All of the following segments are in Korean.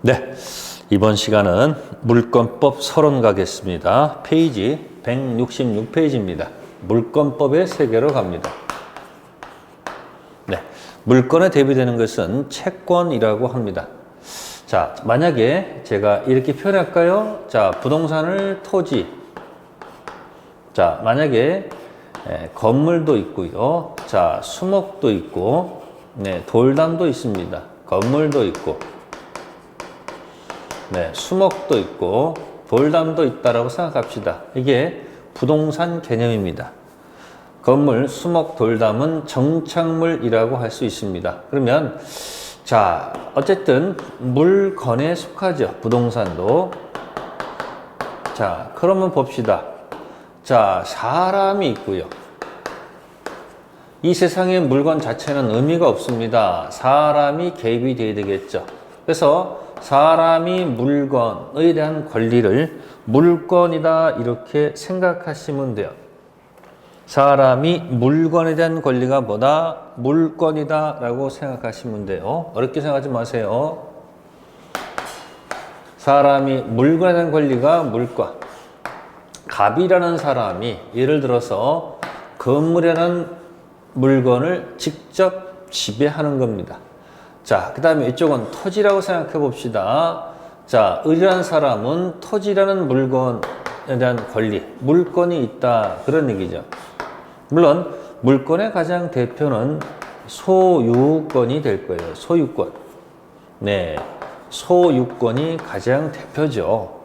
네, 이번 시간은 물권법 서론 가겠습니다. 페이지 166페이지입니다. 물권법의 세계로 갑니다. 네, 물권에 대비되는 것은 채권이라고 합니다. 자, 만약에 제가 이렇게 표현할까요? 자, 부동산을 토지. 자, 만약에 건물도 있고요. 자, 수목도 있고, 네, 돌담도 있습니다. 건물도 있고, 네, 수목도 있고, 돌담도 있다라고 생각합시다. 이게 부동산 개념입니다. 건물, 수목, 돌담은 정착물이라고 할 수 있습니다. 그러면 자, 어쨌든 물건에 속하죠. 부동산도. 자, 그러면 봅시다. 자, 사람이 있고요. 이 세상의 물건 자체는 의미가 없습니다. 사람이 개입이 돼야 되겠죠. 그래서 사람이 물건에 대한 권리를 물건이다 이렇게 생각하시면 돼요. 사람이 물건에 대한 권리가 뭐다? 물건이다 라고 생각하시면 돼요. 어렵게 생각하지 마세요. 사람이 물건에 대한 권리가 물권. 갑이라는 사람이 예를 들어서 건물이라는 물건을 직접 지배하는 겁니다. 자, 그 다음에 이쪽은 토지라고 생각해 봅시다. 자, 을이라는 사람은 토지라는 물건에 대한 권리, 물건이 있다 그런 얘기죠. 물론 물건의 가장 대표는 소유권이 될 거예요. 소유권. 네, 소유권이 가장 대표죠.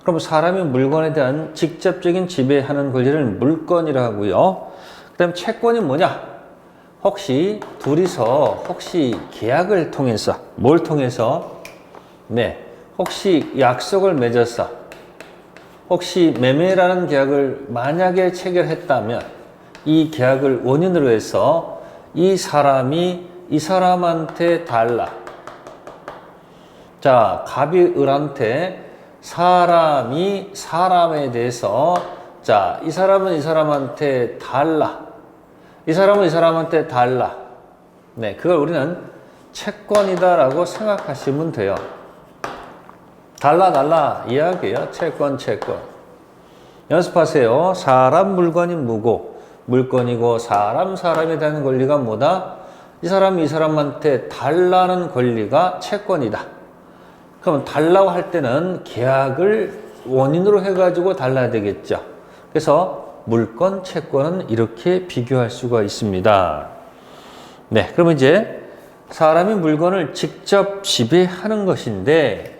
그럼 사람이 물건에 대한 직접적인 지배하는 권리를 물건이라고 하고요. 그 다음 채권이 뭐냐? 혹시 둘이서 계약을 통해서 뭘 통해서? 네, 혹시 약속을 맺어서 혹시 매매라는 계약을 만약에 체결했다면 이 계약을 원인으로 해서 이 사람이 이 사람한테 달라. 자, 갑이 을한테 사람이 사람에 대해서 자, 이 사람은 이 사람한테 달라. 이 사람은 이 사람한테 달라. 네, 그걸 우리는 채권이다라고 생각하시면 돼요. 달라 이야기예요. 채권. 연습하세요. 사람 물건이 뭐고 물건이고 사람에 대한 권리가 뭐다? 이 사람이 이 사람한테 달라는 권리가 채권이다. 그러면 달라고 할 때는 계약을 원인으로 해가지고 달라야 되겠죠. 그래서 물권, 채권은 이렇게 비교할 수가 있습니다. 네, 그러면 이제 사람이 물건을 직접 지배하는 것인데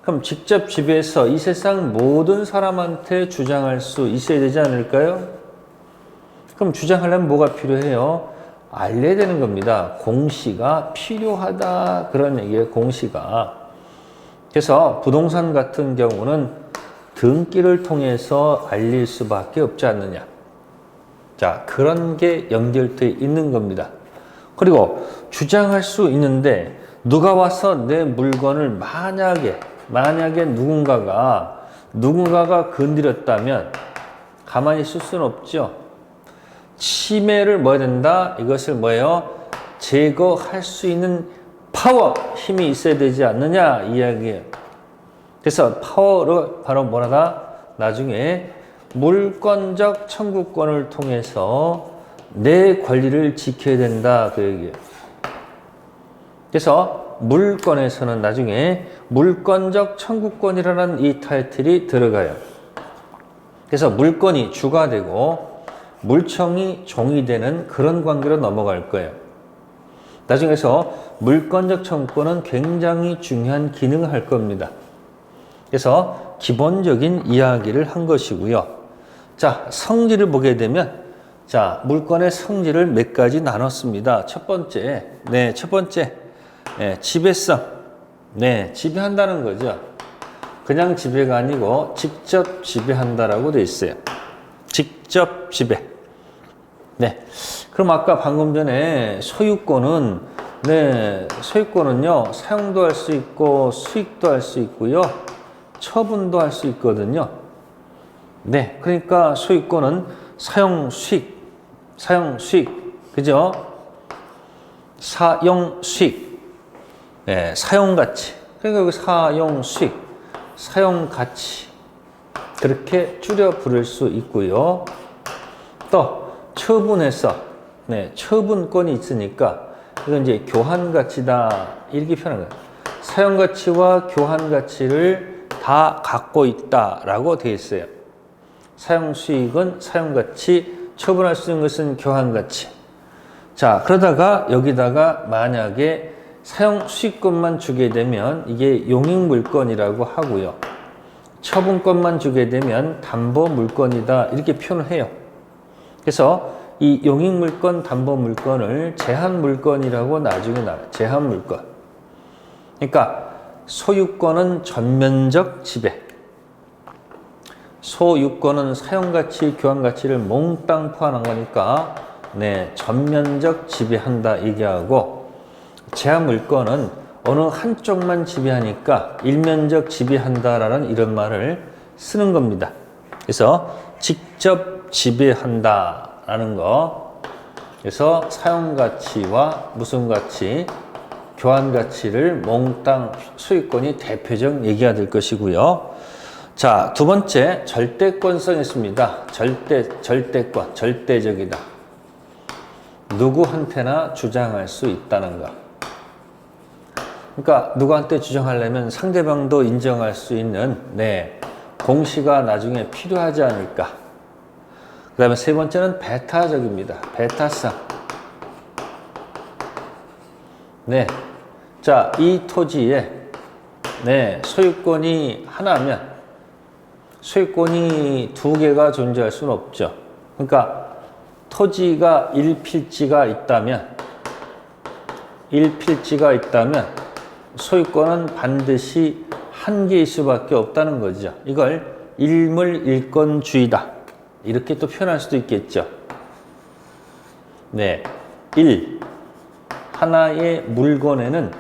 그럼 직접 지배해서 이 세상 모든 사람한테 주장할 수 있어야 되지 않을까요? 그럼 주장하려면 뭐가 필요해요? 알려야 되는 겁니다. 공시가 필요하다 그런 얘기예요. 공시가. 그래서 부동산 같은 경우는 등기를 통해서 알릴 수밖에 없지 않느냐. 자, 그런 게 연결되어 있는 겁니다. 그리고 주장할 수 있는데 누가 와서 내 물건을 만약에 누군가가 건드렸다면 가만히 있을 수는 없죠. 침해를 뭐 해야 된다? 이것을 뭐예요? 제거할 수 있는 파워, 힘이 있어야 되지 않느냐 이야기예요. 그래서 파워를 바로 뭐라다? 나중에 물권적 청구권을 통해서 내 권리를 지켜야 된다 그 얘기예요. 그래서 물권에서는 나중에 물권적 청구권이라는 이 타이틀이 들어가요. 그래서 물권이 주가 되고 물청이 종이 되는 그런 관계로 넘어갈 거예요. 나중에서 물권적 청구권은 굉장히 중요한 기능을 할 겁니다. 그래서 기본적인 이야기를 한 것이고요. 자, 성질을 보게 되면 자, 물권의 성질을 몇 가지 나눴습니다. 첫 번째, 지배성. 네, 지배한다는 거죠. 그냥 지배가 아니고 직접 지배한다라고 되어 있어요. 직접 지배. 네. 그럼 아까 방금 전에 소유권은요, 사용도 할 수 있고 수익도 할 수 있고요. 처분도 할 수 있거든요. 네. 그러니까 소유권은 사용 수익. 그죠? 사용 수익. 네, 사용 가치. 그러니까 여기 사용 수익, 사용 가치 그렇게 줄여 부를 수 있고요. 또 처분해서 처분권이 있으니까 이건 이제 교환 가치다 이렇게 표현하는 거예요. 사용 가치와 교환 가치를 다 갖고 있다라고 되어 있어요. 사용 수익은 사용 가치, 처분할 수 있는 것은 교환 가치. 자, 그러다가 여기다가 만약에 사용 수익권만 주게 되면 이게 용익 물건이라고 하고요. 처분권만 주게 되면 담보 물건이다 이렇게 표현을 해요. 그래서 이 용익 물건, 담보 물건을 제한 물건이라고 나중에 나와요. 제한 물건. 그러니까 소유권은 전면적 지배. 소유권은 사용가치, 교환가치를 몽땅 포함한 거니까 전면적 지배한다 얘기하고, 제한 물건은 어느 한쪽만 지배하니까 일면적 지배한다라는 이런 말을 쓰는 겁니다. 그래서 직접 지배한다라는 거. 그래서 사용가치와 무슨 가치, 교환가치를 몽땅 소유권이 대표적 얘기가 될 것이고요. 자, 두 번째, 절대권성이 있습니다. 절대권, 절대적이다. 누구한테나 주장할 수 있다는 거. 그러니까 누구한테 주장하려면 상대방도 인정할 수 있는 공시가 나중에 필요하지 않을까. 그 다음에 세 번째는 배타적입니다. 배타성. 자, 이 토지에 소유권이 하나면 소유권이 두 개가 존재할 수는 없죠. 그러니까 토지가 일필지가 있다면 소유권은 반드시 한 개일 수밖에 없다는 거죠. 이걸 일물일권주의다 이렇게 또 표현할 수도 있겠죠. 하나의 물건에는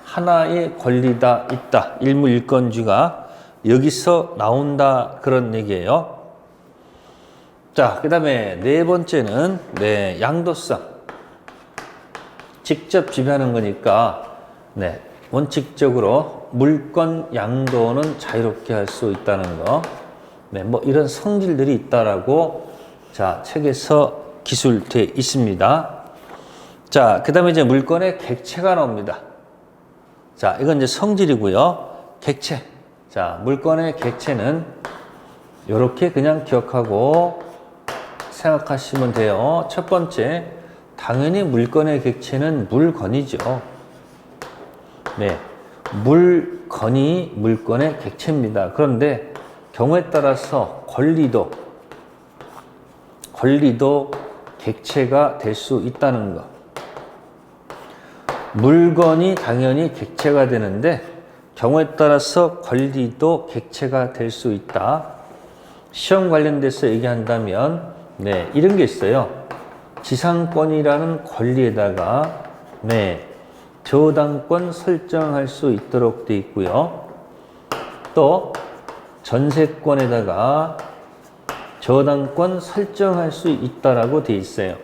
하나의 권리가 있다. 일물일권주의가 여기서 나온다 그런 얘기예요. 자, 그 다음에 네 번째는 양도성. 직접 지배하는 거니까 원칙적으로 물권 양도는 자유롭게 할 수 있다는 거. 뭐 이런 성질들이 있다라고 자, 책에서 기술되어 있습니다. 자, 그 다음에 이제 물권의 객체가 나옵니다. 자, 이건 이제 성질이고요. 객체. 자, 물권의 객체는 이렇게 그냥 기억하고 생각하시면 돼요. 첫 번째, 당연히 물권의 객체는 물건이죠. 물건이 물권의 객체입니다. 그런데 경우에 따라서 권리도 객체가 될 수 있다는 것. 물건이 당연히 객체가 되는데 경우에 따라서 권리도 객체가 될 수 있다. 시험 관련돼서 얘기한다면 이런 게 있어요. 지상권이라는 권리에다가 저당권 설정할 수 있도록 되어 있고요. 또 전세권에다가 저당권 설정할 수 있다라고 되어 있어요.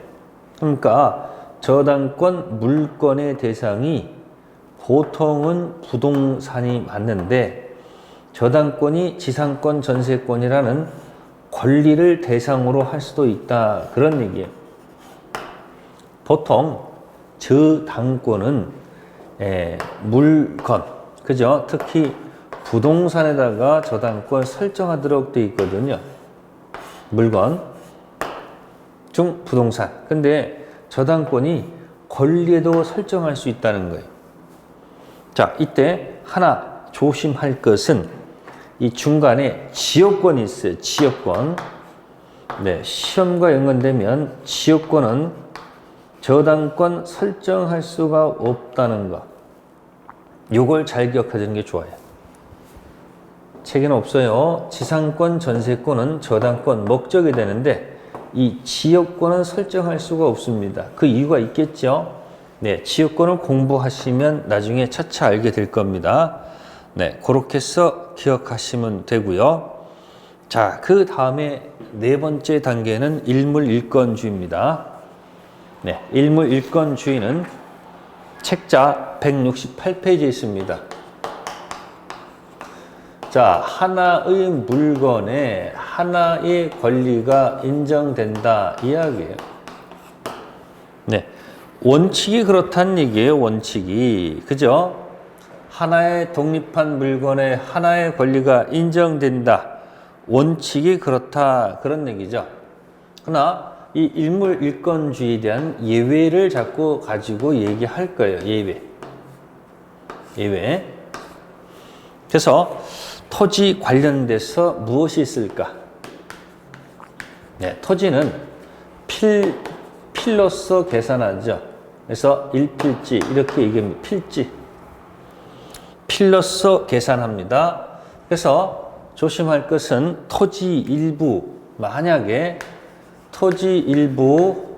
그러니까 저당권 물권의 대상이 보통은 부동산이 맞는데 저당권이 지상권, 전세권이라는 권리를 대상으로 할 수도 있다 그런 얘기예요. 보통 저당권은 물건, 그죠? 특히 부동산에다가 저당권 설정하도록 되어 있거든요. 물건 중 부동산. 근데 저당권이 권리에도 설정할 수 있다는 거예요. 자, 이때 하나 조심할 것은 이 중간에 지역권이 있어요. 지역권. 시험과 연관되면 지역권은 저당권 설정할 수가 없다는 거. 요걸 잘 기억하시는 게 좋아요. 책에는 없어요. 지상권, 전세권은 저당권 목적이 되는데 이 지역권은 설정할 수가 없습니다. 그 이유가 있겠죠. 지역권을 공부하시면 나중에 차차 알게 될 겁니다. 그렇게 해서 기억하시면 되고요. 자, 그 다음에 네 번째 단계는 일물일권주의입니다. 일물일권주의는 책자 168페이지에 있습니다. 자, 하나의 물건에 하나의 권리가 인정된다 이야기예요. 네, 원칙이 그렇다는 얘기예요. 원칙이, 그죠? 하나의 독립한 물건에 하나의 권리가 인정된다. 원칙이 그렇다, 그런 얘기죠. 그러나 이 일물일권주의에 대한 예외를 자꾸 가지고 얘기할 거예요. 예외. 그래서 토지 관련돼서 무엇이 있을까? 네, 토지는 필로서 계산하죠. 그래서 일필지 이렇게 얘기합니다. 필로서 계산합니다. 그래서 조심할 것은 토지 일부, 만약에 토지 일부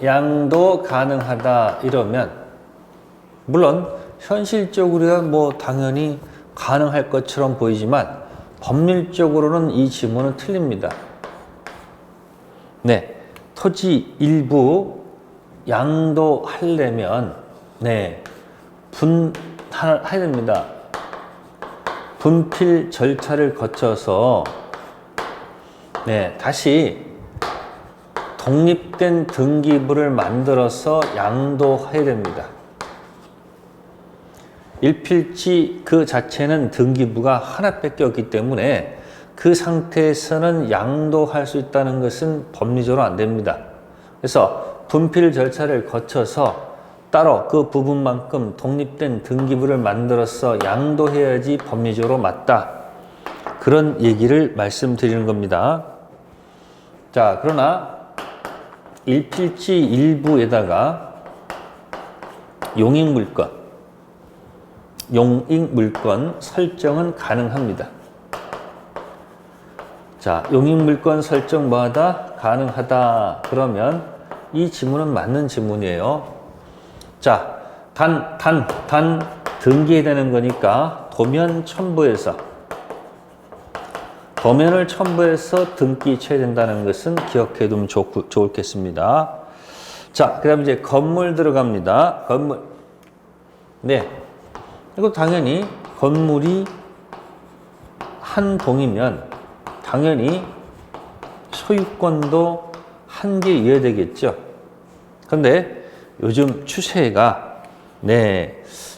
양도 가능하다 이러면, 물론 현실적으로야 뭐 당연히 가능할 것처럼 보이지만 법률적으로는 이 지문은 틀립니다. 네, 토지 일부 양도하려면 분할해야 됩니다. 분필 절차를 거쳐서 다시 독립된 등기부를 만들어서 양도해야 됩니다. 일필지 그 자체는 등기부가 하나밖에 없기 때문에 그 상태에서는 양도할 수 있다는 것은 법리적으로 안 됩니다. 그래서 분필 절차를 거쳐서 따로 그 부분만큼 독립된 등기부를 만들어서 양도해야지 법리적으로 맞다. 그런 얘기를 말씀드리는 겁니다. 자, 그러나 일필지 일부에다가 용익물권 설정은 가능합니다. 자, 용익물권 설정 뭐하다? 가능하다. 그러면 이 지문은 맞는 지문이에요. 자, 단 등기해야 되는 거니까 도면을 첨부해서 등기 쳐야 된다는 것은 기억해 두면 좋겠습니다. 자, 그 다음에 이제 건물 들어갑니다. 건물. 네. 이거 당연히 건물이 한 동이면 당연히 소유권도 한 개 이어야 되겠죠. 그런데 요즘 추세가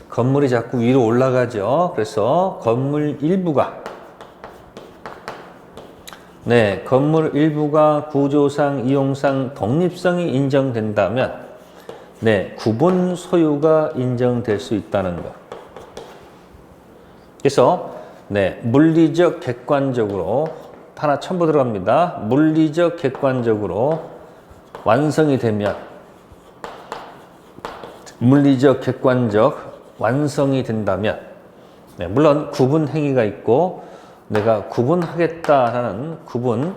건물이 자꾸 위로 올라가죠. 그래서 건물 일부가 구조상, 이용상 독립성이 인정된다면 구분 소유가 인정될 수 있다는 것. 그래서 물리적 객관적으로 하나 첨부 들어갑니다. 물리적 객관적으로 완성이 된다면 물론 구분 행위가 있고 내가 구분하겠다라는 구분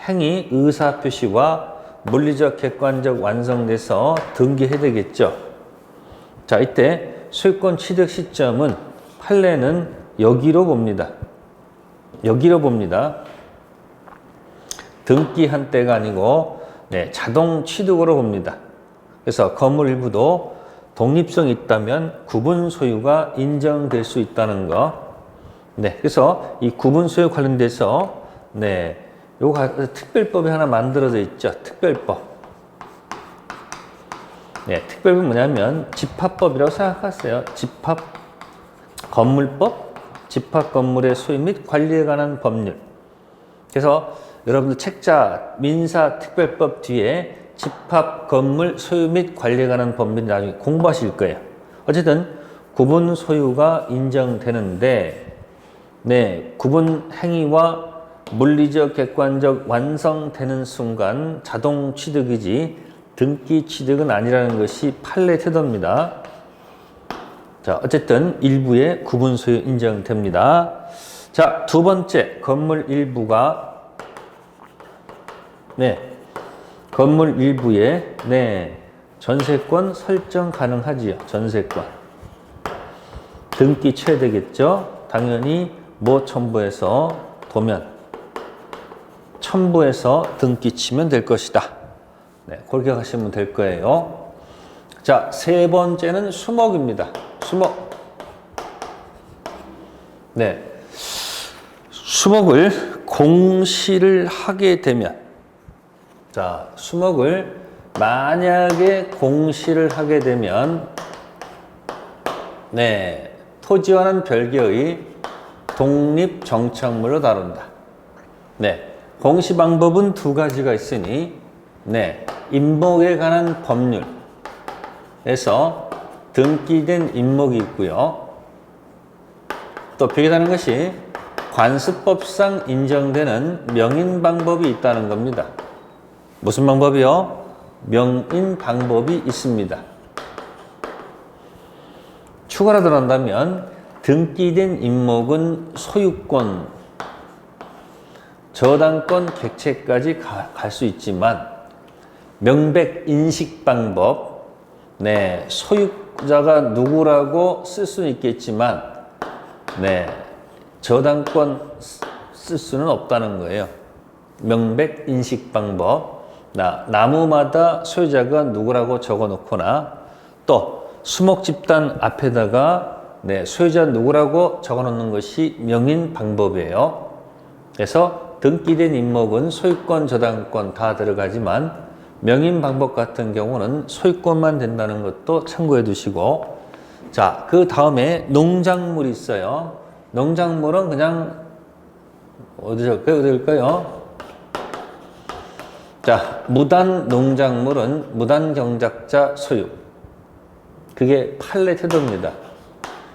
행위 의사표시와 물리적 객관적 완성돼서 등기해야 되겠죠. 자, 이때 소유권 취득 시점은 판례는 여기로 봅니다. 등기한 때가 아니고 자동 취득으로 봅니다. 그래서 건물 일부도 독립성이 있다면 구분 소유가 인정될 수 있다는 거. 그래서 이 구분 소유 관련돼서 요거 특별법이 하나 만들어져 있죠. 특별법. 특별법이 뭐냐면 집합법이라고 생각하세요. 건물법, 집합 건물의 소유 및 관리에 관한 법률. 그래서 여러분들 책자 민사특별법 뒤에 집합 건물 소유 및 관리에 관한 법률 나중에 공부하실 거예요. 어쨌든 구분 소유가 인정되는데 구분 행위와 물리적 객관적 완성되는 순간 자동 취득이지 등기 취득은 아니라는 것이 판례 태도입니다. 자, 어쨌든 일부의 구분 소유 인정됩니다. 자, 두 번째, 건물 일부가 건물 일부에 전세권 설정 가능하지요. 전세권 등기 쳐야 되겠죠. 당연히 첨부해서 도면 첨부해서 등기 치면 될 것이다. 그렇게 하시면 될 거예요. 자, 세 번째는 수목입니다. 수목. 네. 수목을 공시를 하게 되면, 자, 수목을 만약에 공시를 하게 되면, 네, 토지와는 별개의 독립 정착물로 다룬다. 네, 공시 방법은 두 가지가 있으니, 네, 임목에 관한 법률에서 등기된 임목이 있고요. 또 별개다른 것이 관습법상 인정되는 명인 방법이 있다는 겁니다. 무슨 방법이요? 명인 방법이 있습니다. 추가로 들어간다면 등기된 임목은 소유권, 저당권 객체까지 갈 수 있지만 명백 인식 방법, 네, 소유자가 누구라고 쓸 수는 있겠지만, 네, 저당권 쓸 수는 없다는 거예요. 명백 인식 방법, 나무마다 소유자가 누구라고 적어 놓거나, 또 수목 집단 앞에다가, 네, 소유자 누구라고 적어 놓는 것이 명인 방법이에요. 그래서 등기된 임목은 소유권, 저당권 다 들어가지만 명인 방법 같은 경우는 소유권만 된다는 것도 참고해 두시고, 자, 그 다음에 농작물이 있어요. 농작물은 그냥 어디일까요? 자, 무단 농작물은 무단 경작자 소유. 그게 판례 태도입니다.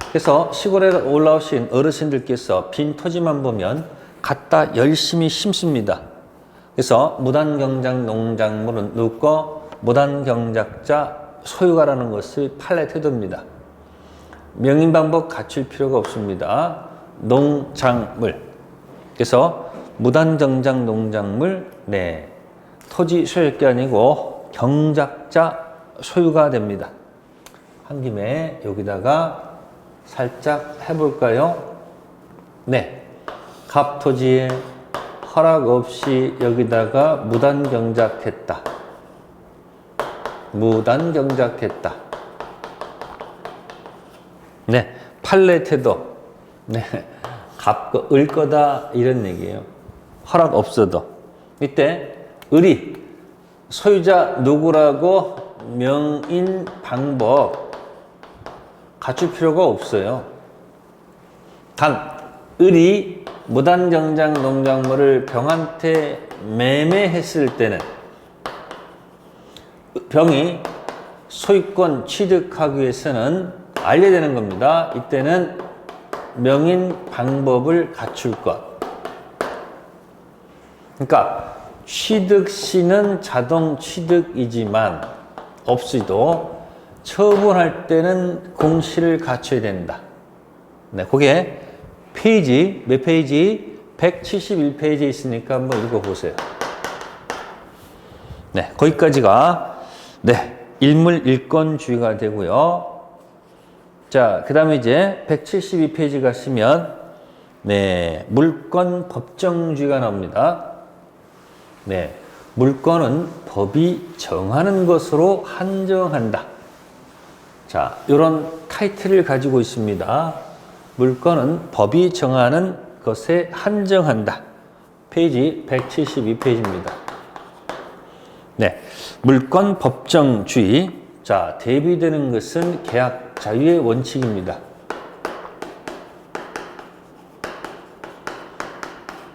그래서 시골에 올라오신 어르신들께서 빈 토지만 보면 갖다 열심히 심습니다. 그래서 무단 경작 농작물은 누구 거? 무단 경작자 소유가라는 것이 판례 태도입니다. 명인 방법 갖출 필요가 없습니다. 농작물. 그래서 무단 경작 농작물, 네, 토지 소유권이 아니고 경작자 소유가 됩니다. 한 김에 여기다가 살짝 해볼까요? 네, 갑토지에 허락 없이 여기다가 무단 경작했다. 무단 경작했다. 네, 판례 태도. 네, 을 거다 이런 얘기예요. 허락 없어도. 이때 을이 소유자 누구라고 명인 방법 갖출 필요가 없어요. 단 을이 무단 경작 농작물을 병한테 매매했을 때는 병이 소유권 취득하기 위해서는 알려야 되는 겁니다. 이때는 명인 방법을 갖출 것. 그러니까 취득시는 자동 취득이지만 없이도 처분할 때는 공시를 갖춰야 된다. 네, 그게 페이지, 몇 페이지? 171페이지에 있으니까 한번 읽어보세요. 네, 거기까지가, 네, 일물일권주의가 되고요. 자, 그 다음에 이제 172페이지 가시면, 네, 물권 법정주의가 나옵니다. 네, 물권은 법이 정하는 것으로 한정한다. 자, 이런 타이틀을 가지고 있습니다. 물권은 법이 정하는 것에 한정한다. 페이지 172페이지입니다. 네, 물권 법정주의. 자, 대비되는 것은 계약 자유의 원칙입니다.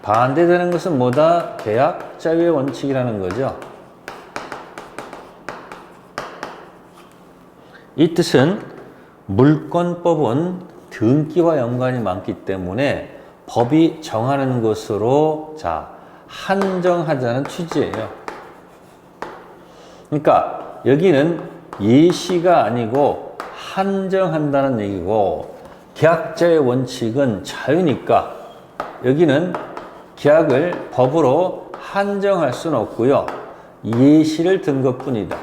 반대되는 것은 뭐다? 계약 자유의 원칙이라는 거죠. 이 뜻은 물권법은 등기와 연관이 많기 때문에 법이 정하는 것으로, 자, 한정하자는 취지예요. 그러니까 여기는 예시가 아니고 한정한다는 얘기고, 계약자의 원칙은 자유니까 여기는 계약을 법으로 한정할 수는 없고요. 예시를 든 것뿐이다.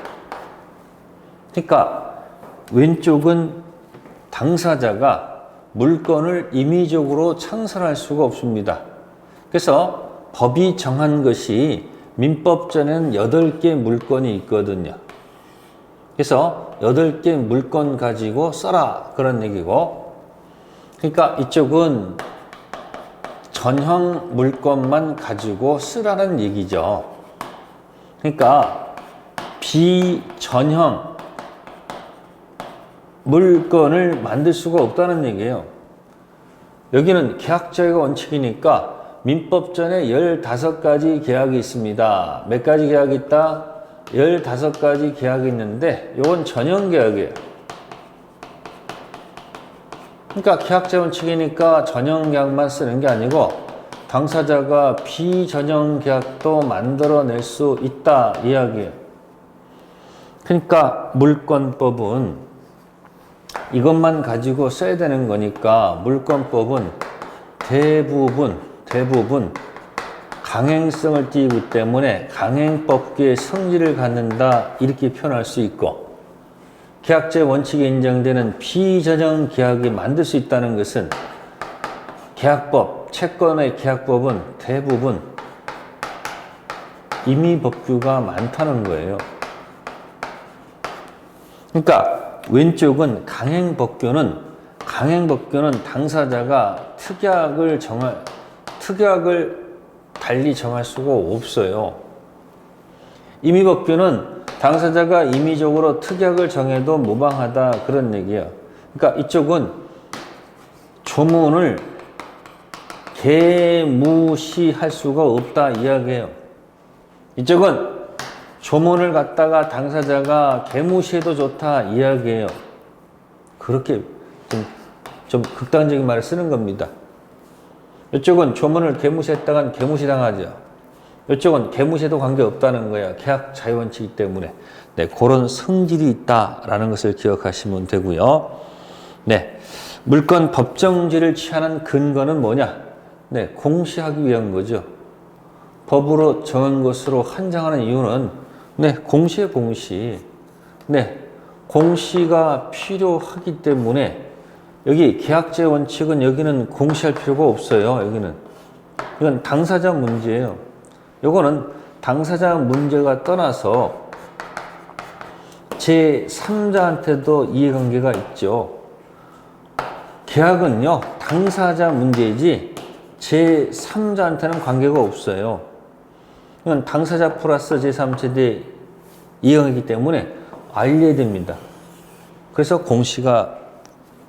그러니까 왼쪽은 당사자가 물권을 임의적으로 창설할 수가 없습니다. 그래서 법이 정한 것이 민법전에는 8개 물권이 있거든요. 그래서 8개 물권 가지고 써라 그런 얘기고, 그러니까 이쪽은 전형 물건만 가지고 쓰라는 얘기죠. 그러니까 비전형 물건을 만들 수가 없다는 얘기예요. 여기는 계약 자유가 원칙이니까 민법전에 15가지 계약이 있습니다. 몇 가지 계약이 있다? 15가지 계약이 있는데 이건 전형 계약이에요. 그러니까 계약자 원칙이니까 전형 계약만 쓰는 게 아니고 당사자가 비전형 계약도 만들어낼 수 있다 이야기예요. 그러니까 물권법은 이것만 가지고 써야 되는 거니까 물권법은 대부분 강행성을 띠기 때문에 강행법계의 성질을 갖는다 이렇게 표현할 수 있고, 계약자의 원칙이 인정되는 비전형 계약이 만들 수 있다는 것은 계약법, 채권의 계약법은 대부분 임의법규가 많다는 거예요. 그러니까 왼쪽은 강행법규는 당사자가 특약을 달리 정할 수가 없어요. 임의법규는 당사자가 임의적으로 특약을 정해도 무방하다 그런 얘기예요. 그러니까 이쪽은 조문을 개무시할 수가 없다 이야기예요. 이쪽은 조문을 갖다가 당사자가 개무시해도 좋다 이야기예요. 그렇게 좀 극단적인 말을 쓰는 겁니다. 이쪽은 조문을 개무시했다간 개무시당하죠. 이쪽은 개무시해도 관계없다는 거야. 계약 자유원칙이기 때문에. 네, 그런 성질이 있다라는 것을 기억하시면 되고요. 네, 물권 법정지를 취하는 근거는 뭐냐? 네, 공시하기 위한 거죠. 법으로 정한 것으로 한정하는 이유는 네, 공시의 공시. 네, 공시가 필요하기 때문에 여기 계약자의 원칙은 여기는 공시할 필요가 없어요. 여기는. 이건 당사자 문제예요. 요거는 당사자 문제가 떠나서 제3자한테도 이해관계가 있죠. 계약은요, 당사자 문제이지 제3자한테는 관계가 없어요. 이건 당사자 플러스 제3세대 이해관계이기 때문에 알려야 됩니다. 그래서 공시가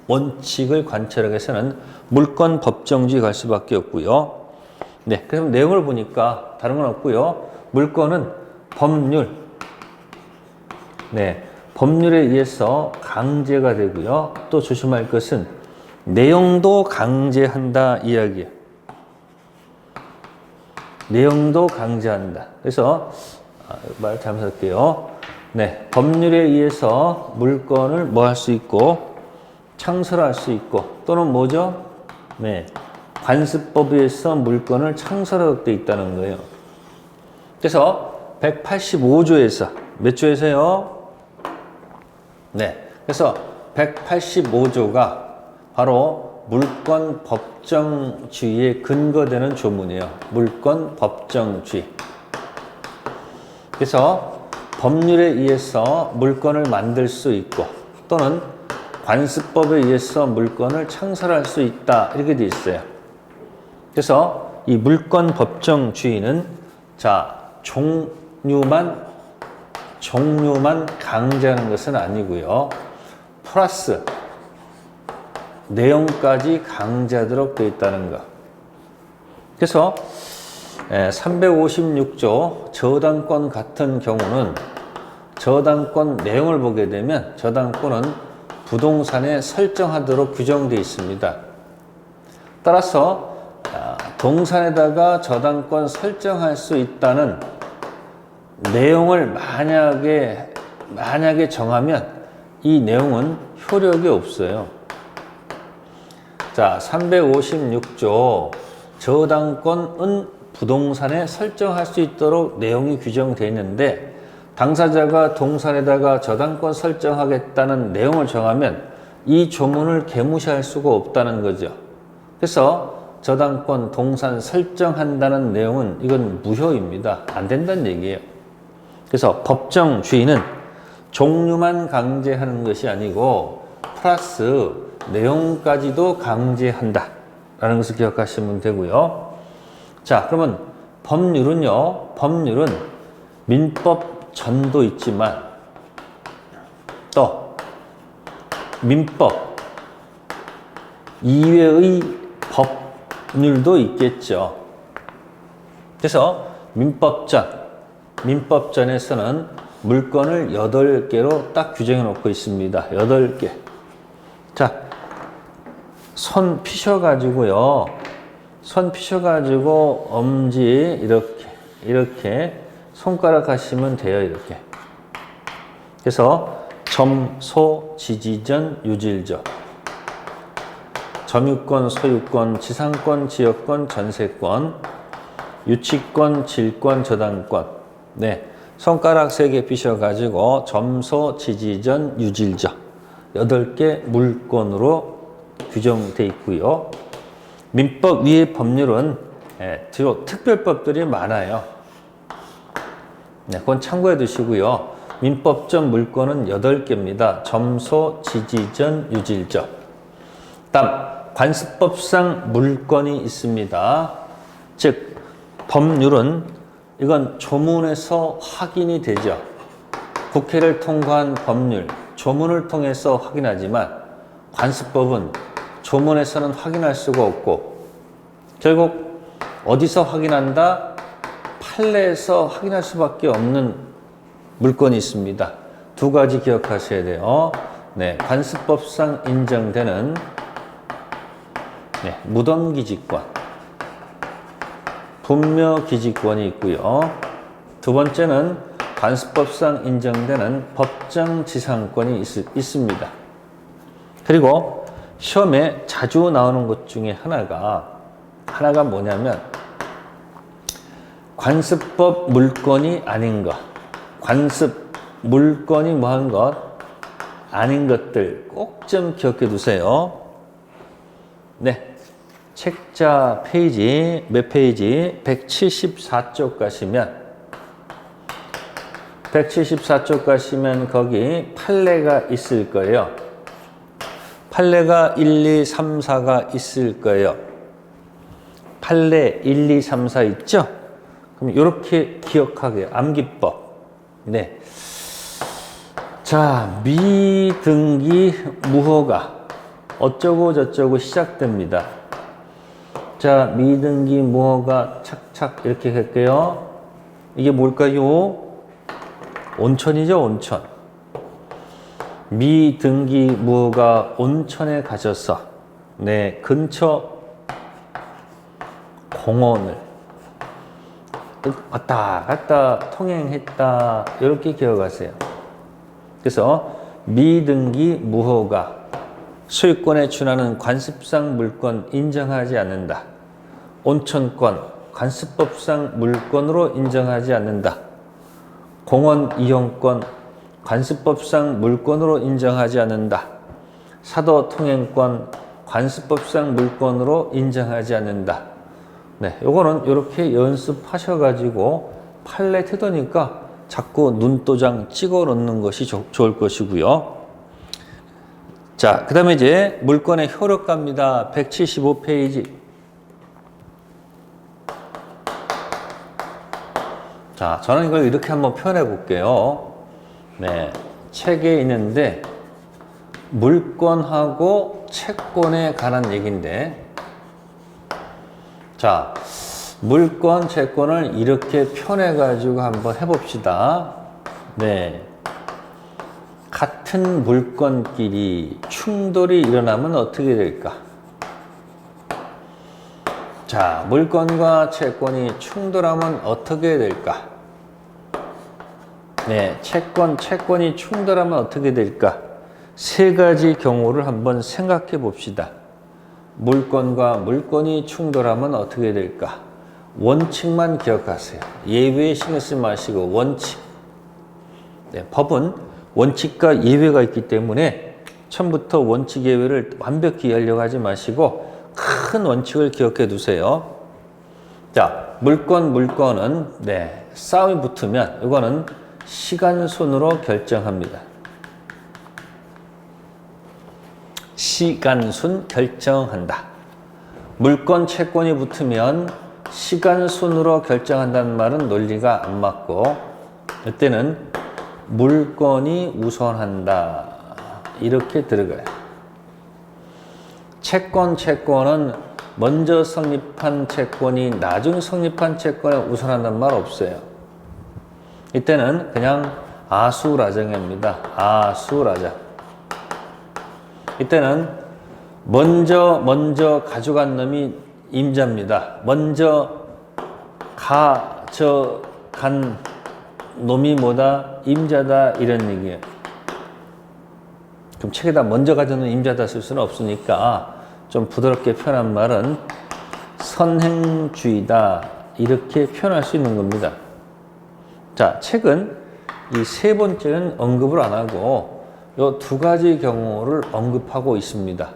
원칙을 관철하기 위해서는 물권 법정주의 갈 수밖에 없고요. 네, 그래서 내용을 보니까 다른 건 없고요. 물권은 법률, 네, 법률에 의해서 강제가 되고요. 또 조심할 것은 내용도 강제한다 이야기예요. 내용도 강제한다. 그래서 말 잘못할게요. 네, 법률에 의해서 물권을 뭐 할 수 있고 창설할 수 있고, 또는 뭐죠? 네, 관습법에 의해서 물권을 창설하도록 되어 있다는 거예요. 그래서 185조에서 몇 조에서요? 네, 그래서 185조가 바로 물권 법정주의에 근거되는 조문이에요. 물권 법정주의. 그래서 법률에 의해서 물권을 만들 수 있고, 또는 관습법에 의해서 물권을 창설할 수 있다 이렇게 되어 있어요. 그래서 이 물권 법정주의는 종류만 강제하는 것은 아니고요. 플러스 내용까지 강제하도록 되어 있다는 것. 그래서 356조 저당권 같은 경우는 저당권 내용을 보게 되면 저당권은 부동산에 설정하도록 규정되어 있습니다. 따라서 동산에다가 저당권 설정할 수 있다는 내용을 만약에 정하면 이 내용은 효력이 없어요. 자, 356조 저당권은 부동산에 설정할 수 있도록 내용이 규정되어 있는데, 당사자가 동산에다가 저당권 설정하겠다는 내용을 정하면 이 조문을 개무시할 수가 없다는 거죠. 그래서 저당권 동산 설정한다는 내용은 이건 무효입니다. 안 된다는 얘기예요. 그래서 법정주의는 종류만 강제하는 것이 아니고 플러스 내용까지도 강제한다. 라는 것을 기억하시면 되고요. 자, 그러면 법률은요. 법률은 민법 전도 있지만 또 민법 이외의 법률도 있겠죠. 그래서 민법전에서는 물건을 8개로 딱 규정해 놓고 있습니다. 8개. 자, 손 피셔가지고요. 손 피셔가지고 엄지 이렇게 손가락 하시면 돼요. 이렇게. 그래서 점소 지지전 유질적. 점유권, 소유권, 지상권, 지역권, 전세권, 유치권, 질권, 저당권. 네. 손가락 3개 피셔가지고 점소, 지지전, 유질적. 8개 물권으로 규정되어 있고요. 민법 위의 법률은 주로 특별법들이 많아요. 네, 그건 참고해 두시고요. 민법적 물권은 8개입니다. 점소, 지지전, 유질적. 다음 관습법상 물권이 있습니다. 즉 법률은 이건 조문에서 확인이 되죠. 국회를 통과한 법률, 조문을 통해서 확인하지만 관습법은 조문에서는 확인할 수가 없고 결국 어디서 확인한다? 판례에서 확인할 수밖에 없는 물건이 있습니다. 2가지 기억하셔야 돼요. 네, 관습법상 인정되는 무덤기지권, 분묘기지권이 있고요. 2번째는 관습법상 인정되는 법정지상권이 있습니다. 그리고 시험에 자주 나오는 것 중에 하나가 뭐냐면 관습법 물권이 아닌 것, 관습 물권이 뭐한 것 아닌 것들 꼭 좀 기억해 두세요. 네, 책자 페이지 몇 페이지? 174쪽 가시면 174쪽 가시면 거기 판례가 있을 거예요. 판례가 1, 2, 3, 4가 있을 거예요. 판례 1, 2, 3, 4 있죠? 그럼 이렇게 기억하게요. 암기법. 네. 자, 미등기 무허가 어쩌고 저쩌고 시작됩니다. 자, 미등기 무허가 착착 이렇게 할게요. 이게 뭘까요? 온천이죠, 온천. 미등기 무허가 온천에 가셔서 네, 근처 공원을 왔다 갔다 통행했다 이렇게 기억하세요. 그래서 미등기 무허가 소유권에 준하는 관습상 물권 인정하지 않는다. 온천권 관습법상 물권으로 인정하지 않는다. 공원 이용권 관습법상 물권으로 인정하지 않는다. 사도 통행권 관습법상 물권으로 인정하지 않는다. 네, 요거는 이렇게 연습하셔가지고 판례 태도니까 자꾸 눈도장 찍어 놓는 것이 좋을 것이고요. 자, 그 다음에 이제 물권의 효력가입니다. 175페이지. 자, 저는 이걸 이렇게 한번 표현해 볼게요. 네, 책에 있는데 물권하고 채권에 관한 얘기인데 자, 물권, 채권을 이렇게 표현해 가지고 한번 해봅시다. 네, 같은 물건끼리 충돌이 일어나면 어떻게 될까? 자, 물건과 채권이 충돌하면 어떻게 될까? 네, 채권이 충돌하면 어떻게 될까? 3가지 경우를 한번 생각해 봅시다. 물건과 물건이 충돌하면 어떻게 될까? 원칙만 기억하세요. 예외에 신경 쓰지 마시고 원칙. 네, 법은 원칙과 예외가 있기 때문에 처음부터 원칙 예외를 완벽히 이해하려고 하지 마시고 큰 원칙을 기억해 두세요. 자, 물건은 네, 싸움이 붙으면 이거는 시간순으로 결정합니다. 시간순 결정한다. 물건, 채권이 붙으면 시간 순으로 결정한다는 말은 논리가 안 맞고 이때는 물건이 우선한다 이렇게 들어가요. 채권은 먼저 성립한 채권이 나중 성립한 채권에 우선한다는 말 없어요. 이때는 그냥 아수라장입니다. 아수라장. 이때는 먼저 가져간 놈이 임자입니다. 먼저 가져간 놈이 뭐다? 임자다 이런 얘기예요. 그럼 책에다 먼저 가져온 임자다 쓸 수는 없으니까 좀 부드럽게 표현한 말은 선행주의다 이렇게 표현할 수 있는 겁니다. 자, 책은 이 세 번째는 언급을 안 하고 이 두 가지 경우를 언급하고 있습니다.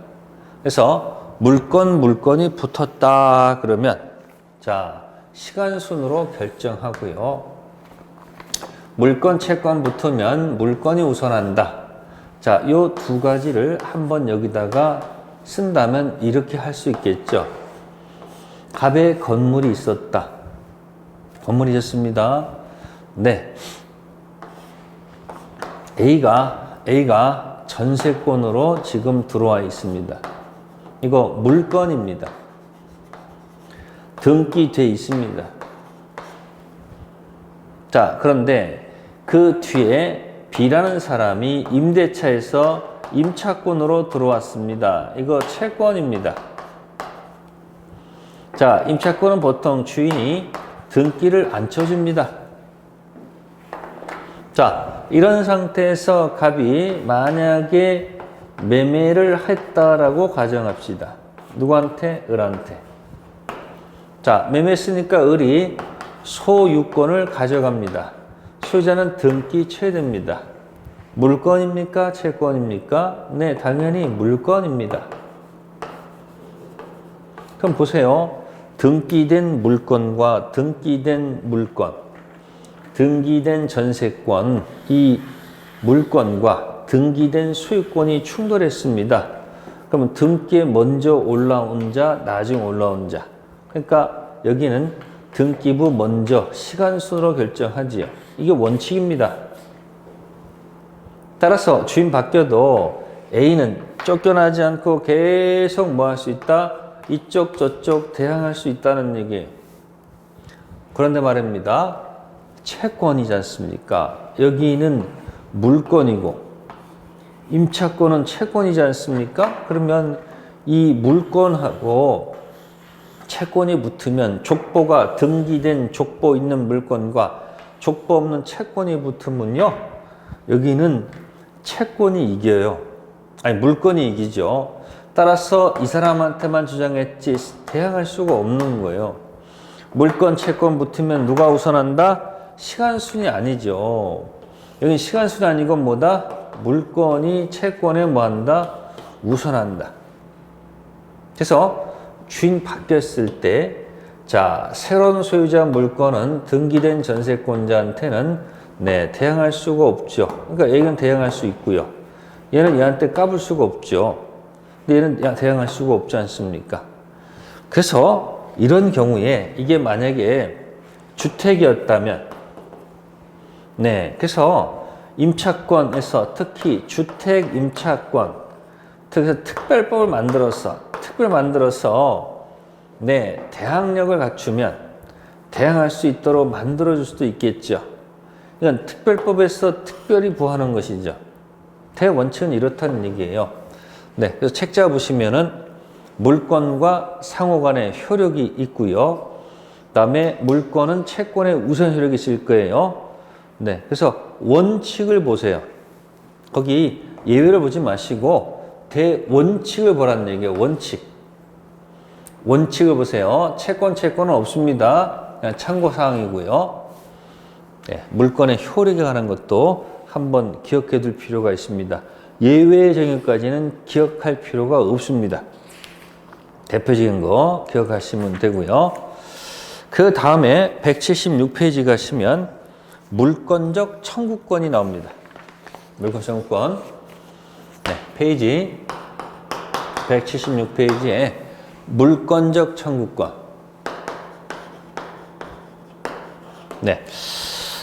그래서 물건이 붙었다 그러면 자, 시간 순으로 결정하고요. 물건, 채권 붙으면 물건이 우선한다. 자, 요 두 가지를 한번 여기다가 쓴다면 이렇게 할 수 있겠죠. 갑에 건물이 있었다. 건물이 있었습니다. 네. A가 전세권으로 지금 들어와 있습니다. 이거 물건입니다. 등기돼 있습니다. 자, 그런데 그 뒤에 B라는 사람이 임대차에서 임차권으로 들어왔습니다. 이거 채권입니다. 자, 임차권은 보통 주인이 등기를 안 쳐줍니다. 자, 이런 상태에서 갑이 만약에 매매를 했다라고 가정합시다. 누구한테? 을한테. 자, 매매했으니까 을이 소유권을 가져갑니다. 소유자는 등기 쳐야 됩니다. 물건입니까? 채권입니까? 네, 당연히 물건입니다. 그럼 보세요. 등기된 물건과 등기된 물건, 등기된 전세권, 이 물건과 등기된 소유권이 충돌했습니다. 그러면 등기에 먼저 올라온 자, 나중에 올라온 자. 그러니까 여기는 등기부 먼저 시간순으로 결정하지요. 이게 원칙입니다. 따라서 주인 바뀌어도 A는 쫓겨나지 않고 계속 뭐 할 수 있다? 이쪽 저쪽 대항할 수 있다는 얘기예요. 그런데 말입니다. 채권이지 않습니까? 여기는 물건이고 임차권은 채권이지 않습니까? 그러면 이 물건하고 채권이 붙으면 족보가 등기된 족보 있는 물건과 족보 없는 채권이 붙으면요. 여기는 채권이 이겨요. 아니 물건이 이기죠. 따라서 이 사람한테만 주장했지 대항할 수가 없는 거예요. 물건, 채권 붙으면 누가 우선한다? 시간순이 아니죠. 여기 시간순이 아니고 뭐다? 물건이 채권에 뭐한다? 우선한다. 그래서 주인 바뀌었을 때 자, 새로운 소유자 물건은 등기된 전세권자한테는 네, 대항할 수가 없죠. 그러니까 A는 대항할 수 있고요. 얘는 얘한테 까불 수가 없죠. 근데 얘는 대항할 수가 없지 않습니까? 그래서 이런 경우에 이게 만약에 주택이었다면 네, 그래서 임차권에서 특히 주택 임차권 그래서 특별법을 만들어서 네, 대항력을 갖추면 대항할 수 있도록 만들어줄 수도 있겠죠. 이건 특별법에서 특별히 부하는 것이죠. 대원칙은 이렇다는 얘기예요. 네, 그래서 책자 보시면은 물건과 상호 간의 효력이 있고요. 그 다음에 물건은 채권의 우선 효력이 있을 거예요. 네, 그래서 원칙을 보세요. 거기 예외를 보지 마시고 대원칙을 보라는 얘기예요. 원칙을 보세요. 채권은 없습니다. 그냥 참고사항이고요. 네, 물건의 효력에 관한 것도 한번 기억해 둘 필요가 있습니다. 예외의 정의까지는 기억할 필요가 없습니다. 대표적인 거 기억하시면 되고요. 그 다음에 176페이지 가시면 물건적 청구권이 나옵니다. 물건 청구권. 네, 페이지 176페이지에 물권적 청구권. 네.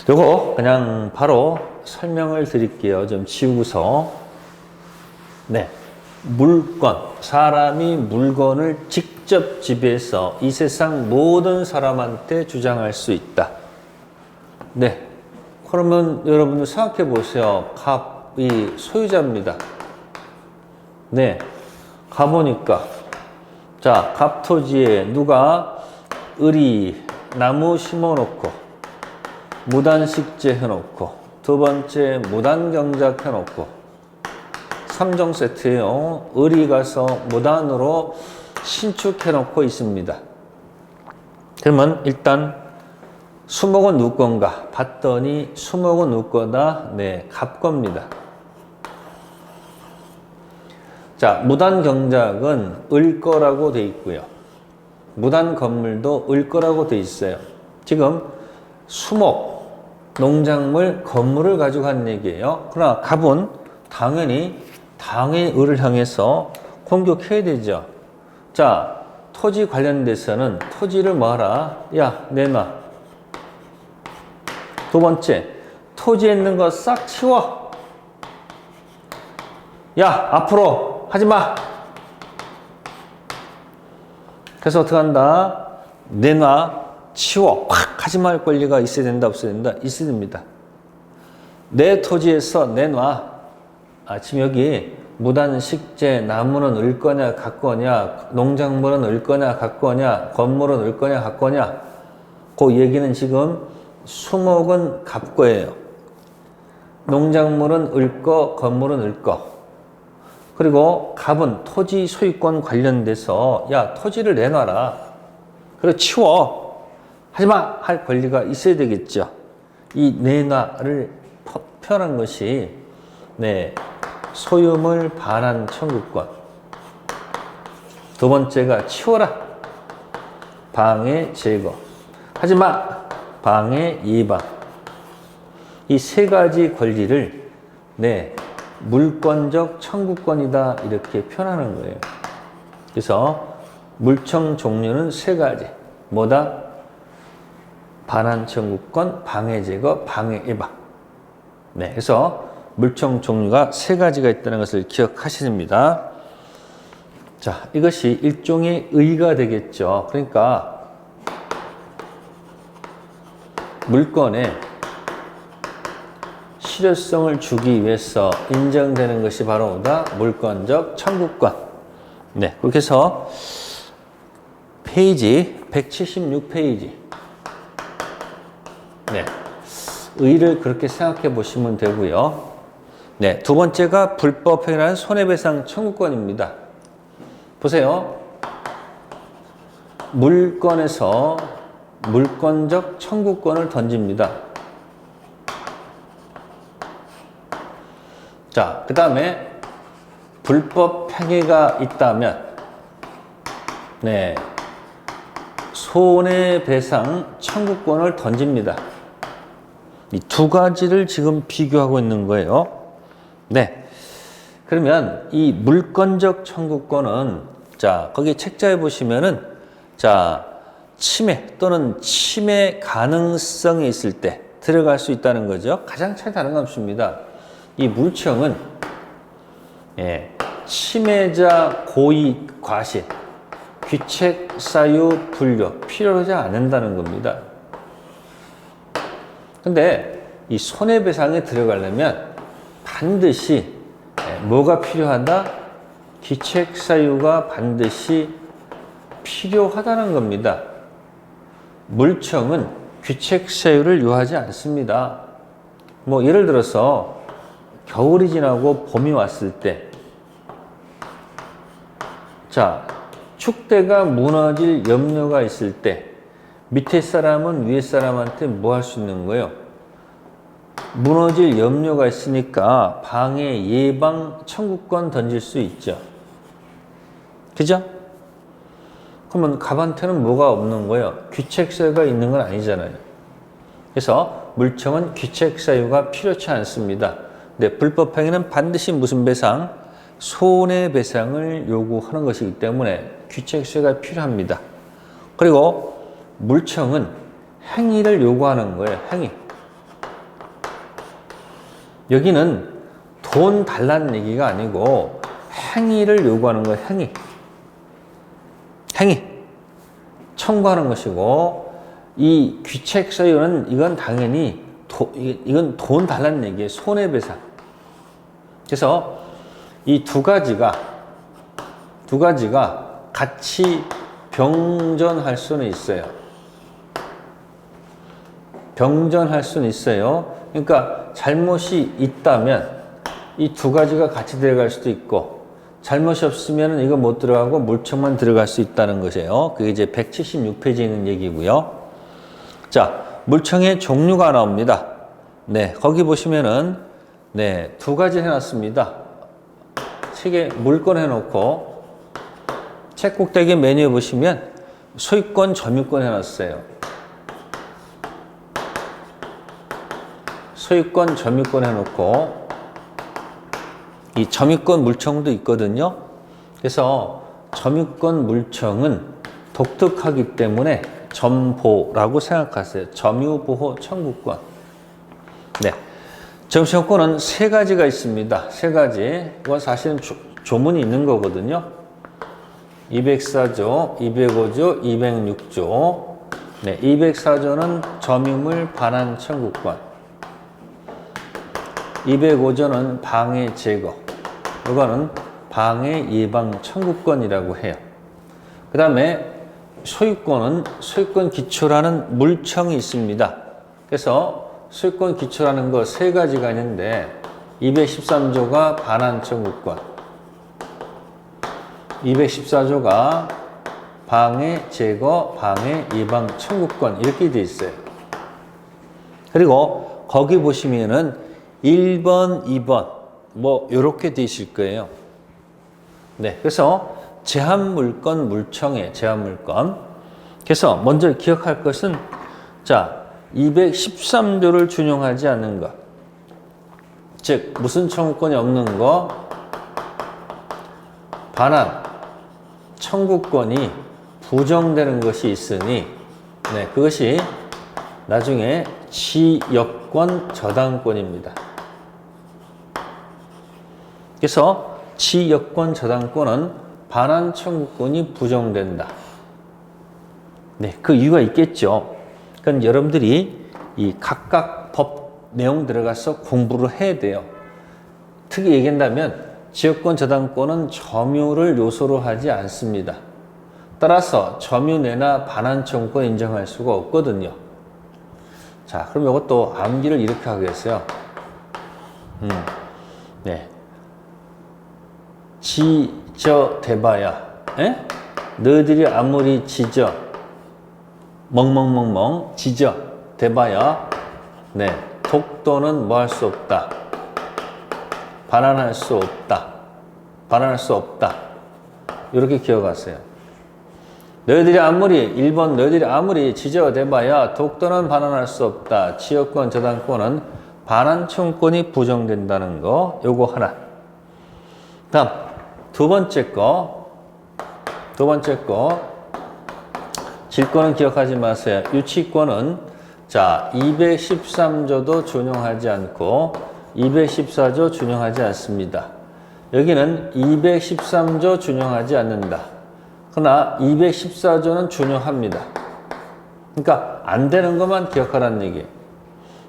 요거 그냥 바로 설명을 드릴게요. 좀 지우고서. 네. 물권. 사람이 물건을 직접 지배해서 이 세상 모든 사람한테 주장할 수 있다. 네. 그러면 여러분들 생각해 보세요. 갑이 소유자입니다. 네. 가보니까. 자, 갑토지에 누가 의리, 나무 심어놓고, 무단식재 해놓고, 두 번째 무단경작 해놓고, 3종 세트예요. 의리 가서 무단으로 신축해놓고 있습니다. 그러면 일단 수목은 누구 건가? 봤더니 수목은 누구 거다? 네, 갑 겁니다. 자, 무단경작은 을 거라고 돼 있고요. 무단건물도 을 거라고 돼 있어요. 지금 수목, 농작물, 건물을 가지고 한 얘기예요. 그러나 갑은 당연히 당의 을을 향해서 공격해야 되죠. 자, 토지 관련돼서는 토지를 뭐하라? 야, 내놔. 두 번째, 토지에 있는 거 싹 치워. 야, 앞으로 하지 마. 그래서 어떻게 한다? 내놔, 치워. 확 하지 말 권리가 있어야 된다, 없어야 된다? 있어야 됩니다. 내 토지에서 내놔. 아, 지금 여기 무단식재, 나무는 을 거냐, 각 거냐, 농작물은 을 거냐, 각 거냐, 건물은 을 거냐, 각 거냐. 그 얘기는 지금 수목은 갑 거예요. 농작물은 을 거, 건물은 을 거. 그리고 갑은 토지 소유권 관련돼서 야, 토지를 내놔라. 그리고 치워. 하지마 할 권리가 있어야 되겠죠. 이 내놔를 표현한 것이 네, 소유물 반환 청구권. 두 번째가 치워라. 방해 제거. 하지마. 방해 예방. 이 세 가지 권리를 네, 물권적 청구권이다 이렇게 표현하는 거예요. 그래서 물청 종류는 세 가지. 뭐다? 반환 청구권, 방해 제거, 방해 예방. 네, 그래서 물청 종류가 세 가지가 있다는 것을 기억하셔야 됩니다. 자, 이것이 일종의 의가 되겠죠. 그러니까 물건에 실효성을 주기 위해서 인정되는 것이 바로 뭐다? 물권적 청구권. 네, 그렇게 해서 페이지 176페이지. 네, 의를 그렇게 생각해 보시면 되고요. 네, 두 번째가 불법행위라는 손해배상 청구권입니다. 보세요. 물건에서 물권적 청구권을 던집니다. 자, 그 다음에 불법 행위가 있다면 네, 손해배상 청구권을 던집니다. 이 두 가지를 지금 비교하고 있는 거예요. 네, 그러면 이 물권적 청구권은 자, 거기 책자에 보시면은 자, 침해 또는 침해 가능성이 있을 때 들어갈 수 있다는 거죠. 가장 차이 다른 건 없습니다. 이 물청은 예, 침해자 고의 과실, 귀책 사유 분류 필요로 하지 않는다는 겁니다. 근데 이 손해배상에 들어가려면 반드시 뭐가 필요하다? 귀책 사유가 반드시 필요하다는 겁니다. 물청은 귀책 사유를 요하지 않습니다. 뭐 예를 들어서 겨울이 지나고 봄이 왔을 때, 자, 축대가 무너질 염려가 있을 때 밑에 사람은 위에 사람한테 뭐 할 수 있는 거예요? 무너질 염려가 있으니까 방해 예방 청구권 던질 수 있죠. 그죠? 그러면 갑한테는 뭐가 없는 거예요? 귀책 사유가 있는 건 아니잖아요. 그래서 물청은 귀책 사유가 필요치 않습니다. 네, 불법 행위는 반드시 무슨 배상? 손해배상을 요구하는 것이기 때문에 귀책수혜가 필요합니다. 그리고 물청은 행위를 요구하는 거예요. 행위. 여기는 돈 달라는 얘기가 아니고 행위를 요구하는 거예요. 행위. 행위. 청구하는 것이고 이 귀책서유는 이건 당연히 이건 돈 달라는 얘기예요. 손해배상. 그래서 이 두 가지가 같이 병전할 수는 있어요. 병전할 수는 있어요. 그러니까 잘못이 있다면 이 두 가지가 같이 들어갈 수도 있고 잘못이 없으면 이거 못 들어가고 물청만 들어갈 수 있다는 것이에요. 그게 이제 176페이지에 있는 얘기고요. 자, 물청의 종류가 나옵니다. 네, 거기 보시면은 네, 두 가지 해놨습니다. 책에 물건 해놓고 책 꼭대기 메뉴에 보시면 소유권, 점유권 해놨어요. 소유권, 점유권 해놓고 이 점유권 물청도 있거든요. 그래서 점유권 물청은 독특하기 때문에 점보라고 생각하세요. 점유보호 청구권. 네. 점유권은 세 가지가 있습니다. 세 가지. 이건 사실은 조문이 있는 거거든요. 204조, 205조, 206조. 네. 204조는 점유물 반환 청구권. 205조는 방해 제거. 이거는 방해 예방 청구권이라고 해요. 그 다음에 소유권은 소유권 기초라는 물청이 있습니다. 그래서 소유권 기초라는 거 세 가지가 있는데 213조가 반환 청구권, 214조가 방해 제거, 방해 예방 청구권 이렇게 돼 있어요. 그리고 거기 보시면은 1번, 2번 뭐 이렇게 돼 있을 거예요. 네, 그래서 제한물건 물청의 제한물건. 그래서 먼저 기억할 것은 자 213조를 준용하지 않는 것. 즉 무슨 청구권이 없는 거? 반환 청구권이 부정되는 것이 있으니 네, 그것이 나중에 지역권 저당권입니다. 그래서 지역권 저당권은 반환 청구권이 부정된다. 네, 그 이유가 있겠죠. 그러니까 여러분들이 이 각각 법 내용 들어가서 공부를 해야 돼요. 특히 얘기한다면 지역권 저당권은 점유를 요소로 하지 않습니다. 따라서 점유내나 반환 청구권 인정할 수가 없거든요. 자, 그럼 이것도 암기를 이렇게 하겠어요. 네. 지저대봐야, 에? 너희들이 아무리 지저, 멍멍멍멍, 지저, 대봐야, 네. 독도는 뭐 할 수 없다. 반환할 수 없다. 반환할 수 없다. 이렇게 기억하세요. 너희들이 아무리 1번 너희들이 아무리 지저대봐야 독도는 반환할 수 없다. 지역권 저당권은 반환 청구권이 부정된다는 거 요거 하나. 다음 두 번째 거 질권은 기억하지 마세요. 유치권은 자 213조도 준용하지 않고 214조 준용하지 않습니다. 여기는 213조 준용하지 않는다. 그러나 214조는 준용합니다. 그러니까 안 되는 것만 기억하라는 얘기예요.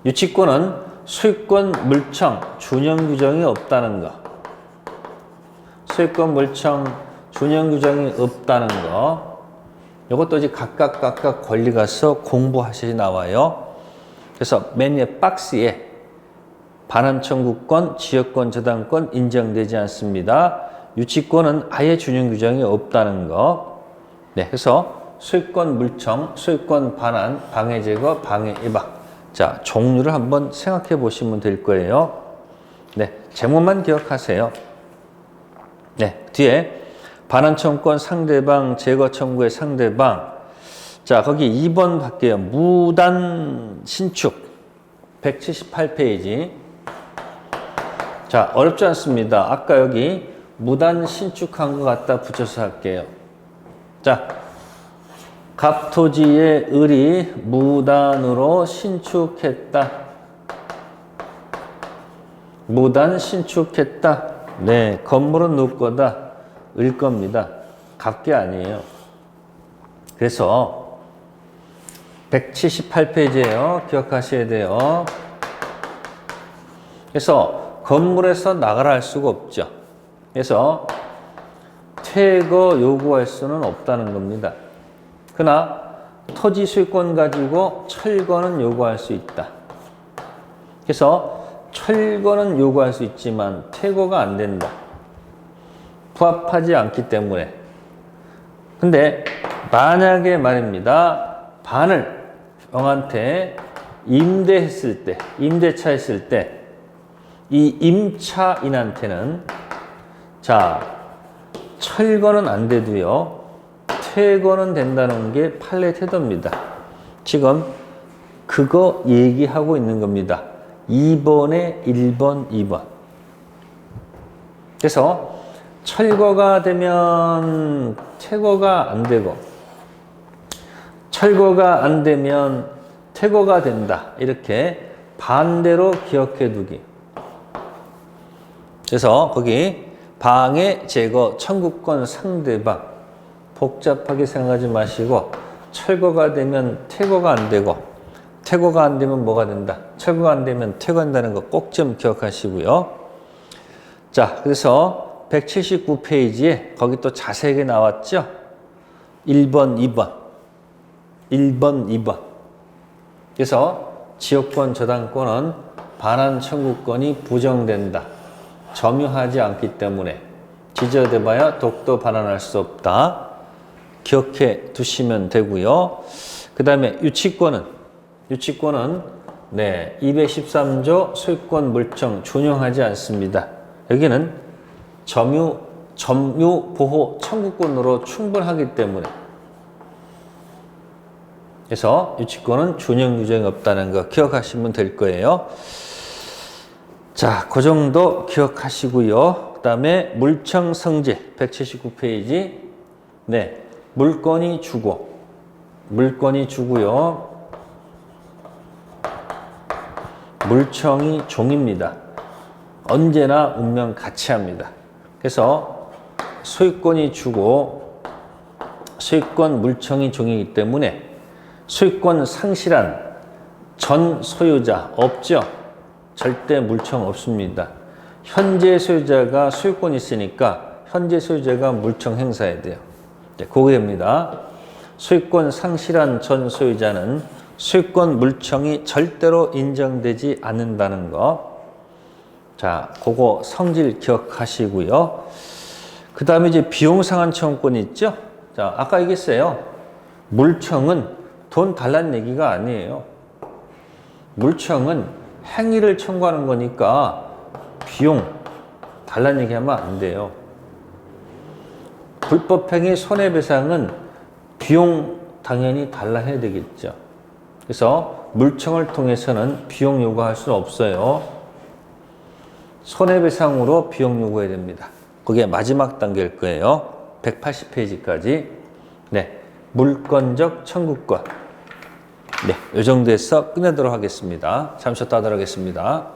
유치권은 소유권 물청 준용 규정이 없다는 거. 소유권 물청 준용 규정이 없다는 거. 이것도 이제 각각 권리 가서 공부하셔야 나와요. 그래서 맨 위에 박스에 반환 청구권, 지역권 저당권 인정되지 않습니다. 유치권은 아예 준용 규정이 없다는 거. 네, 그래서 소유권 물청, 소유권 반환, 방해 제거, 방해 예방. 자, 종류를 한번 생각해 보시면 될 거예요. 네, 제목만 기억하세요. 네, 뒤에 반환 청구권 상대방, 제거 청구의 상대방. 자, 거기 2번 할게요. 무단 신축. 178페이지. 자, 어렵지 않습니다. 아까 여기 무단 신축한 것 갖다 붙여서 할게요. 자, 갑토지의 을이 무단으로 신축했다. 무단 신축했다. 네, 건물은 누구 거다? 을 겁니다. 갑게 아니에요. 그래서 178페이지예요. 기억하셔야 돼요. 그래서 건물에서 나가라 할 수가 없죠. 그래서 퇴거 요구할 수는 없다는 겁니다. 그러나 토지 소유권 가지고 철거는 요구할 수 있다. 그래서 철거는 요구할 수 있지만 퇴거가 안 된다. 부합하지 않기 때문에. 근데 만약에 말입니다. 반을 형한테 임대했을 때, 임대차 했을 때 이 임차인한테는 자, 철거는 안 돼도요. 퇴거는 된다는 게 판례 태도입니다. 지금 그거 얘기하고 있는 겁니다. 2번에 1번, 2번. 그래서 철거가 되면 퇴거가 안 되고 철거가 안 되면 퇴거가 된다. 이렇게 반대로 기억해 두기. 그래서 거기 방해, 제거, 청구권, 상대방 복잡하게 생각하지 마시고 철거가 되면 퇴거가 안 되고 퇴거가 안 되면 뭐가 된다? 철거가 안 되면 퇴거한다는 거 꼭 좀 기억하시고요. 자, 그래서 179페이지에 거기 또 자세하게 나왔죠? 1번, 2번. 1번, 2번. 그래서 지역권, 저당권은 반환 청구권이 부정된다. 점유하지 않기 때문에 지저대봐야 독도 반환할 수 없다. 기억해 두시면 되고요. 그 다음에 유치권은 네, 213조 소유권 물청 준용하지 않습니다. 여기는 점유 보호 청구권으로 충분하기 때문에 그래서 유치권은 준용 규정이 없다는 거 기억하시면 될 거예요. 자, 그 정도 기억하시고요. 그 다음에 물청 성질 179페이지. 네, 물건이 주고요. 물청이 종입니다. 언제나 운명 같이 합니다. 그래서 소유권이 주고 소유권 물청이 종이기 때문에 소유권 상실한 전 소유자 없죠? 절대 물청 없습니다. 현재 소유자가 소유권이 있으니까 현재 소유자가 물청 행사해야 돼요. 네, 그거입니다. 소유권 상실한 전 소유자는 소유권 물청이 절대로 인정되지 않는다는 거. 자, 그거 성질 기억하시고요. 그 다음에 이제 비용상한 청구권이 있죠? 자, 아까 얘기했어요. 물청은 돈 달라는 얘기가 아니에요. 물청은 행위를 청구하는 거니까 비용 달라는 얘기하면 안 돼요. 불법행위 손해배상은 비용 당연히 달라 해야 되겠죠. 그래서 물청을 통해서는 비용 요구할 수는 없어요. 손해배상으로 비용 요구해야 됩니다. 그게 마지막 단계일 거예요. 180페이지까지. 네, 물권적 청구권. 네, 이 정도에서 끝내도록 하겠습니다. 잠시 후 하도록 하겠습니다.